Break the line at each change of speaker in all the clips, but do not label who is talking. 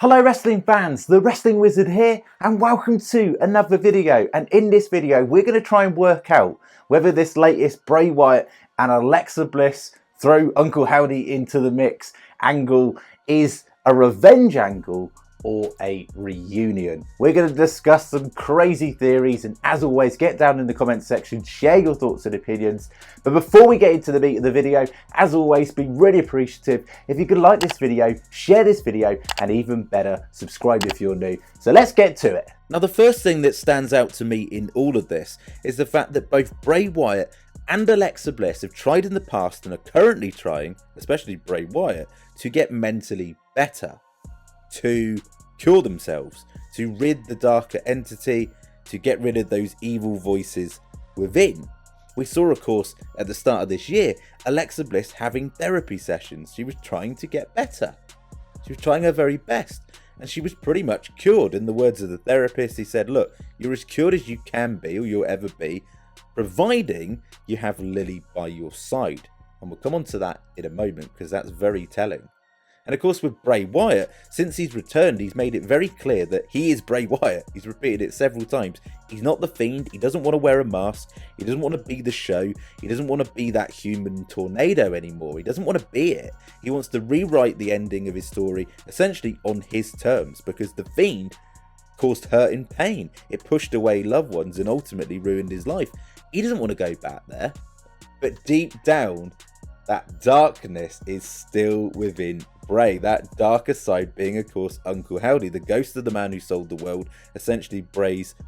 Hello wrestling fans, the Wrestling Wizard here and welcome to another video. And in this video we're going to try and work out whether this latest Bray Wyatt and Alexa Bliss throw Uncle Howdy into the mix angle is a revenge angle or a reunion. We're going to discuss some crazy theories, and as always, get down in the comments section, share your thoughts and opinions. But before we get into the meat of the video, as always, be really appreciative if you could like this video, share this video, and even better, subscribe if you're new. So let's get to it. Now, the first thing that stands out to me in all of this is the fact that both Bray Wyatt and Alexa Bliss have tried in the past and are currently trying, especially Bray Wyatt, to get mentally better, to cure themselves, to rid the darker entity, to get rid of those evil voices within. We saw, of course, at the start of this year, Alexa Bliss having therapy sessions. She was trying to get better. She was trying her very best, and she was pretty much cured. In the words of the therapist, he said, look, you're as cured as you can be or you'll ever be, providing you have Lily by your side. And we'll come on to that in a moment because that's very telling. And of course with Bray Wyatt, since he's returned, he's made it very clear that he is Bray Wyatt. He's repeated it several times. He's not the Fiend. He doesn't want to wear a mask. He doesn't want to be the show. He doesn't want to be that human tornado anymore. He doesn't want to be it. He wants to rewrite the ending of his story essentially on his terms, because the Fiend caused hurt and pain. It pushed away loved ones and ultimately ruined his life. He doesn't want to go back there. But deep down, that darkness is still within Bray, that darker side being, of course, Uncle Howdy, the ghost of the man who sold the world, essentially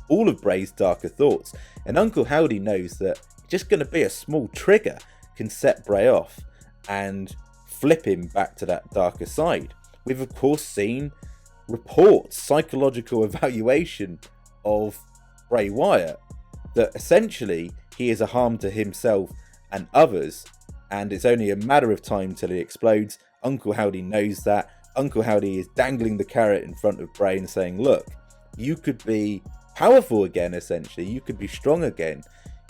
all of Bray's darker thoughts. And Uncle Howdy knows that just going to be a small trigger can set Bray off and flip him back to that darker side. We've, of course, seen reports, psychological evaluation of Bray Wyatt, that essentially he is a harm to himself and others, and it's only a matter of time till he explodes. Uncle Howdy knows that. Uncle Howdy is dangling the carrot in front of Bray and saying, look, you could be powerful again, essentially. You could be strong again.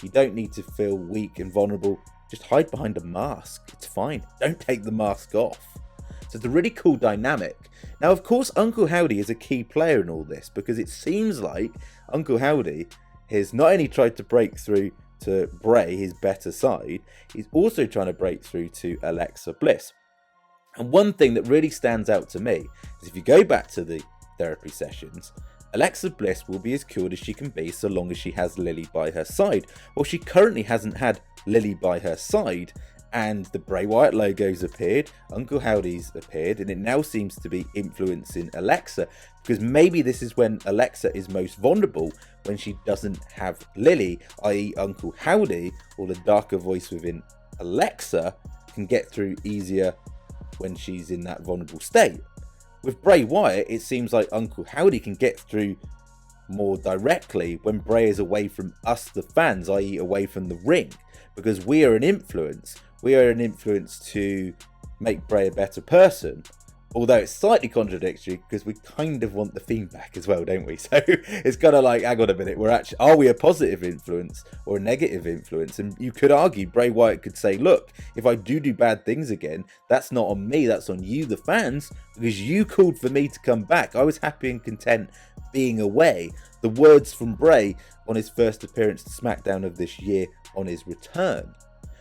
You don't need to feel weak and vulnerable. Just hide behind a mask. It's fine. Don't take the mask off. So it's a really cool dynamic. Now, of course, Uncle Howdy is a key player in all this, because it seems like Uncle Howdy has not only tried to break through to Bray, his better side, he's also trying to break through to Alexa Bliss. And one thing that really stands out to me is if you go back to the therapy sessions, Alexa Bliss will be as cured as she can be so long as she has Lily by her side. Well, she currently hasn't had Lily by her side, and the Bray Wyatt logo's appeared, Uncle Howdy's appeared, and it now seems to be influencing Alexa, because maybe this is when Alexa is most vulnerable, when she doesn't have Lily, i.e. Uncle Howdy, or the darker voice within Alexa, can get through easier when she's in that vulnerable state. With Bray Wyatt, it seems like Uncle Howdy can get through more directly when Bray is away from us, the fans, i.e. away from the ring, because we are an influence. We are an influence to make Bray a better person, although it's slightly contradictory because we kind of want the Fiend back as well, don't we? So it's kind of like, hang on a minute, are we a positive influence or a negative influence? And you could argue Bray Wyatt could say, look, if I do bad things again, that's not on me, that's on you, the fans, because you called for me to come back. I was happy and content being away. The words from Bray on his first appearance to SmackDown of this year on his return.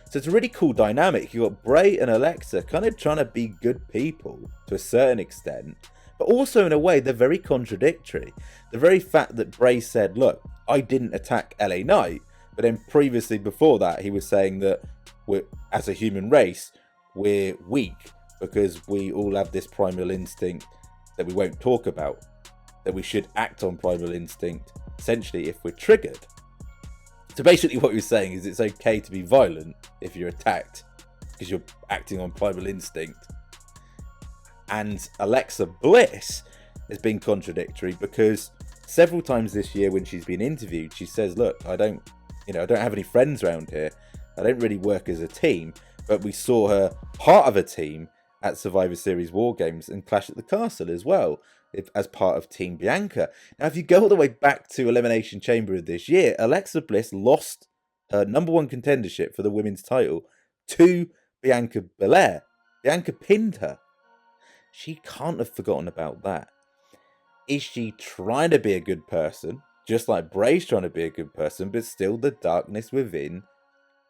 So it's a really cool dynamic. You've got Bray and Alexa kind of trying to be good people to a certain extent, but also in a way they're very contradictory. The very fact that Bray said, look, I didn't attack LA Knight, but then previously before that he was saying that as a human race, we're weak because we all have this primal instinct that we won't talk about, that we should act on primal instinct, essentially if we're triggered. So basically what he was saying is it's okay to be violent if you're attacked because you're acting on primal instinct. And Alexa Bliss has been contradictory because several times this year when she's been interviewed, she says, look, I don't have any friends around here. I don't really work as a team, but we saw her part of a team at Survivor Series War Games and Clash at the Castle as well, as part of Team Bianca. Now, if you go all the way back to Elimination Chamber of this year, Alexa Bliss lost her number one contendership for the women's title to Bianca Belair. Bianca pinned her. She can't have forgotten about that. Is she trying to be a good person, just like Bray's trying to be a good person, but still the darkness within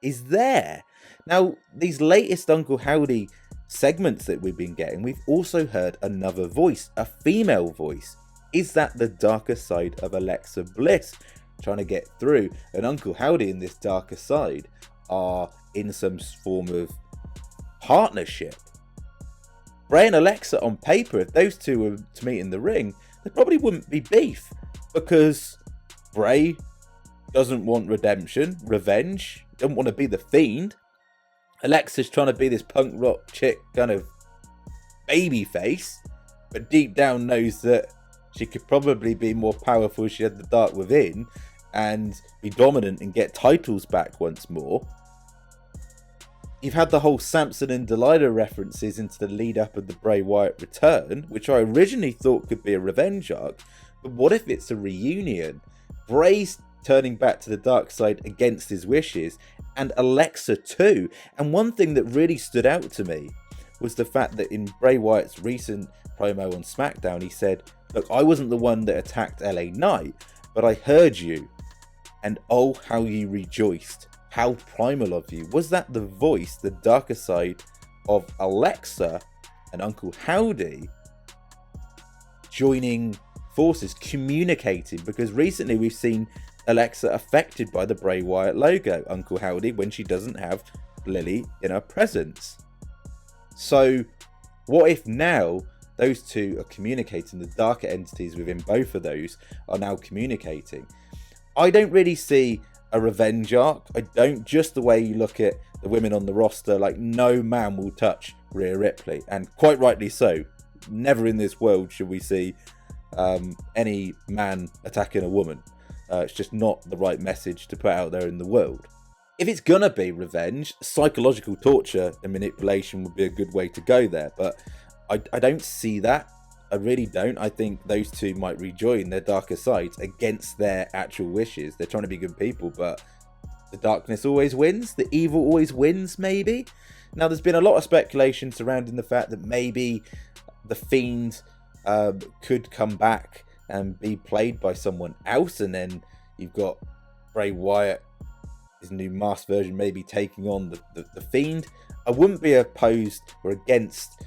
is there? Now, these latest Uncle Howdy segments that we've been getting, we've also heard another voice, a female voice. Is that the darker side of Alexa Bliss trying to get through? And Uncle Howdy and this darker side are in some form of partnership. Bray and Alexa on paper, if those two were to meet in the ring, there probably wouldn't be beef, because Bray doesn't want redemption, revenge, doesn't want to be the Fiend. Alexa's trying to be this punk rock chick kind of baby face, but deep down knows that she could probably be more powerful if she had the dark within and be dominant and get titles back once more. You've had the whole Samson and Delilah references into the lead up of the Bray Wyatt return, which I originally thought could be a revenge arc, but what if it's a reunion? Bray's turning back to the dark side against his wishes, and Alexa too. And one thing that really stood out to me was the fact that in Bray Wyatt's recent promo on SmackDown, he said, "Look, I wasn't the one that attacked LA Knight, but I heard you, and oh, how you rejoiced. How primal of you." Was that the voice, the darker side of Alexa and Uncle Howdy joining forces, communicating? Because recently we've seen Alexa affected by the Bray Wyatt logo, Uncle Howdy, when she doesn't have Lily in her presence. So what if now those two are communicating, the darker entities within both of those are now communicating? I don't really see a revenge arc. I don't, just the way you look at the women on the roster, like no man will touch Rhea Ripley, and quite rightly so. Never in this world should we see any man attacking a woman. It's just not the right message to put out there in the world. If it's gonna be revenge, psychological torture and manipulation would be a good way to go there, but I don't see that. I really don't. I think those two might rejoin their darker sides against their actual wishes. They're trying to be good people, but the darkness always wins. The evil always wins, maybe. Now, there's been a lot of speculation surrounding the fact that maybe the Fiend could come back and be played by someone else, and then you've got Bray Wyatt, his new masked version, maybe taking on the Fiend. I wouldn't be opposed or against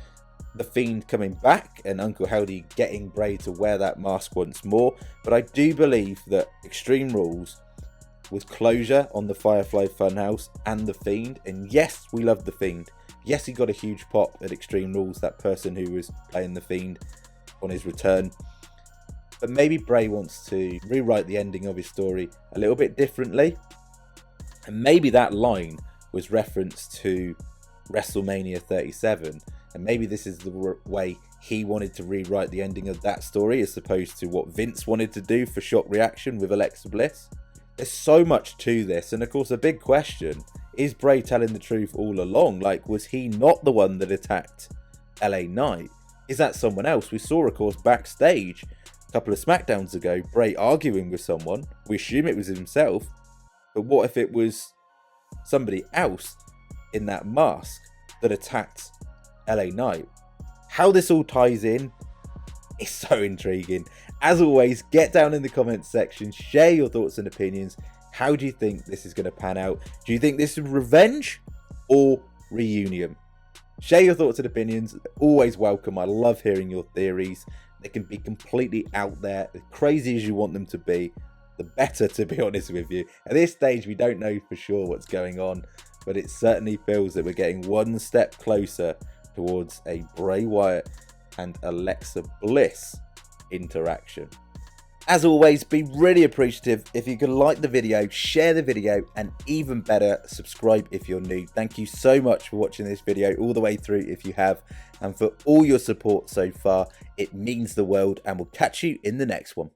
the Fiend coming back and Uncle Howdy getting Bray to wear that mask once more, but I do believe that Extreme Rules with closure on the Firefly Funhouse and the Fiend, and yes, we love the Fiend. Yes, he got a huge pop at Extreme Rules, that person who was playing the Fiend on his return, but maybe Bray wants to rewrite the ending of his story a little bit differently, and maybe that line was reference to WrestleMania 37. And maybe this is the way he wanted to rewrite the ending of that story, as opposed to what Vince wanted to do for Shock Reaction with Alexa Bliss. There's so much to this, and of course a big question, is Bray telling the truth all along? Like, was he not the one that attacked LA Knight? Is that someone else? We saw, of course, backstage a couple of SmackDowns ago, Bray arguing with someone. We assume it was himself, but what if it was somebody else in that mask that attacked LA Knight? How this all ties in is so intriguing. As always, get down in the comments section, share your thoughts and opinions. How do you think this is going to pan out? Do you think this is revenge or reunion? Share your thoughts and opinions. Always welcome. I love hearing your theories. They can be completely out there, as crazy as you want them to be, the better, to be honest with you. At this stage, we don't know for sure what's going on, but it certainly feels that we're getting one step closer towards a Bray Wyatt and Alexa Bliss interaction. As always, be really appreciative if you can like the video, share the video, and even better, subscribe if you're new. Thank you so much for watching this video all the way through if you have, and for all your support so far. It means the world, and we'll catch you in the next one.